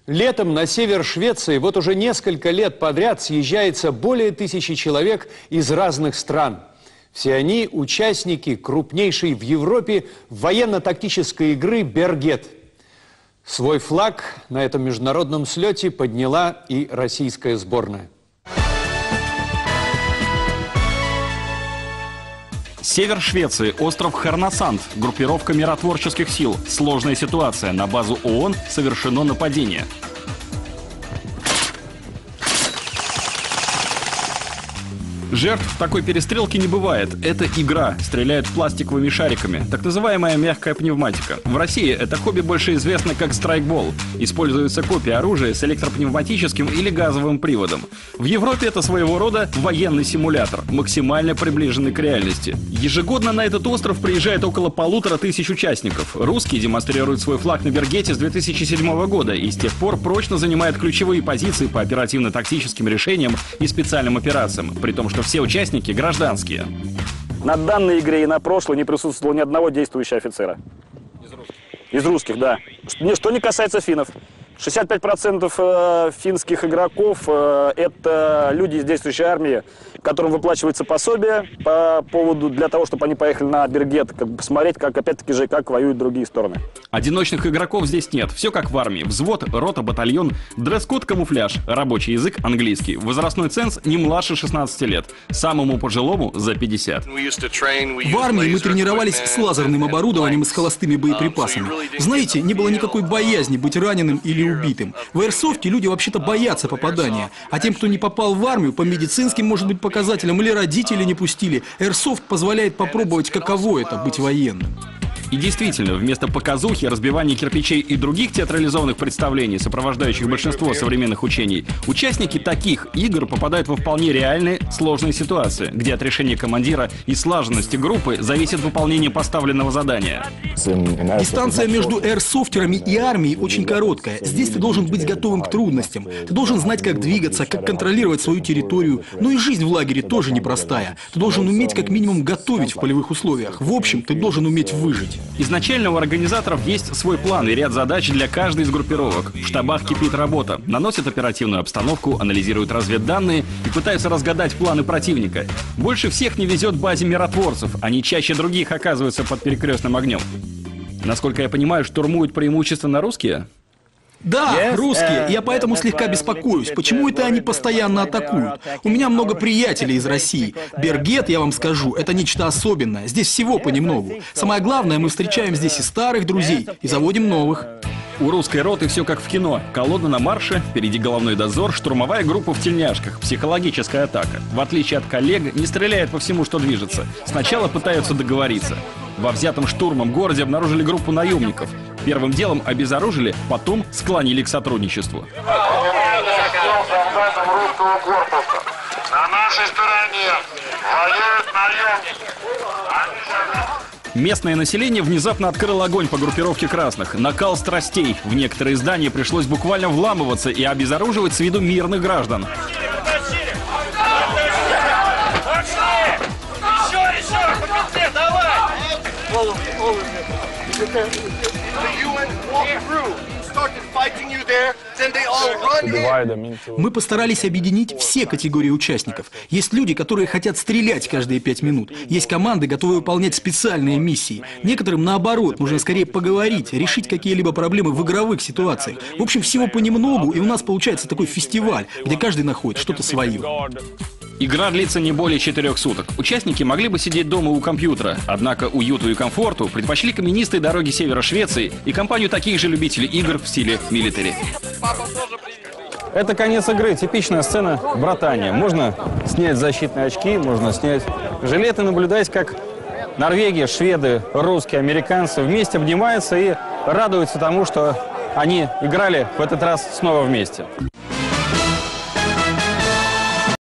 Летом на север Швеции вот уже несколько лет подряд съезжается более 1000 человек из разных стран. Все они участники крупнейшей в Европе военно-тактической игры «Бергет». Свой флаг на этом международном слете подняла и российская сборная. Север Швеции, остров Härnösand, группировка миротворческих сил. Сложная ситуация. На базу ООН совершено нападение. Жертв в такой перестрелке не бывает. Это игра. Стреляют пластиковыми шариками. Так называемая мягкая пневматика. В России это хобби больше известно как страйкбол. Используется копия оружия с электропневматическим или газовым приводом. В Европе это своего рода военный симулятор, максимально приближенный к реальности. Ежегодно на этот остров приезжает около 1500 участников. Русские демонстрируют свой флаг на Бергете с 2007 года и с тех пор прочно занимают ключевые позиции по оперативно-тактическим решениям и специальным операциям, при том, что все участники гражданские. На данной игре и на прошлой не присутствовало ни одного действующего офицера. Из русских? Из русских, да. Что не касается финнов. 65% финских игроков – это люди из действующей армии, которым выплачивается пособие по поводу для того, чтобы они поехали на Бергет, посмотреть, как опять-таки же, как воюют другие стороны. Одиночных игроков здесь нет. Все как в армии. Взвод, рота, батальон, дресс-код, камуфляж, рабочий язык английский. Возрастной ценз не младше 16 лет. Самому пожилому за 50. В армии мы тренировались с лазерным оборудованием и с холостыми боеприпасами. Знаете, не было никакой боязни быть раненым или убитым. В аирсофте люди вообще-то боятся попадания. А тем, кто не попал в армию, по медицинским, может быть, показателям, или родители не пустили, аирсофт позволяет попробовать, каково это быть военным. И действительно, вместо показухи, разбивания кирпичей и других театрализованных представлений, сопровождающих большинство современных учений, участники таких игр попадают во вполне реальные сложные ситуации, где от решения командира и слаженности группы зависит выполнение поставленного задания. Дистанция между аирсофтерами и армией очень короткая. Здесь ты должен быть готовым к трудностям. Ты должен знать, как двигаться, как контролировать свою территорию. Но и жизнь в лагере тоже непростая. Ты должен уметь как минимум готовить в полевых условиях. В общем, ты должен уметь выжить. Изначально у организаторов есть свой план и ряд задач для каждой из группировок. В штабах кипит работа, наносят оперативную обстановку, анализируют разведданные и пытаются разгадать планы противника. Больше всех не везет базе миротворцев, они чаще других оказываются под перекрестным огнем. Насколько я понимаю, штурмуют преимущественно русские? Да, русские. Я поэтому слегка беспокоюсь. Почему это они постоянно атакуют? У меня много приятелей из России. Бергет, я вам скажу, это нечто особенное. Здесь всего понемногу. Самое главное, мы встречаем здесь и старых друзей, и заводим новых. У русской роты все как в кино. Колонна на марше, впереди головной дозор, штурмовая группа в тельняшках, психологическая атака. В отличие от коллег, не стреляет по всему, что движется. Сначала пытаются договориться. Во взятом штурмом городе обнаружили группу наемников. Первым делом обезоружили, потом склонили к сотрудничеству. На нашей стороне воюют наемники. Местное население внезапно открыло огонь по группировке красных. Накал страстей. В некоторые здания пришлось буквально вламываться и обезоруживать с виду мирных граждан. Мы постарались объединить все категории участников. Есть люди, которые хотят стрелять каждые 5 минут. Есть команды, готовые выполнять специальные миссии. Некоторым, наоборот, нужно скорее поговорить, решить какие-либо проблемы в игровых ситуациях. В общем, всего понемногу, и у нас получается такой фестиваль, где каждый находит что-то свое. Игра длится не более 4 суток. Участники могли бы сидеть дома у компьютера, однако уюту и комфорту предпочли каменистые дороги севера Швеции и компанию таких же любителей игр в стиле милитари. Это конец игры, типичная сцена братания. Можно снять защитные очки, можно снять жилет и наблюдать, как Норвегия, шведы, русские, американцы вместе обнимаются и радуются тому, что они играли в этот раз снова вместе.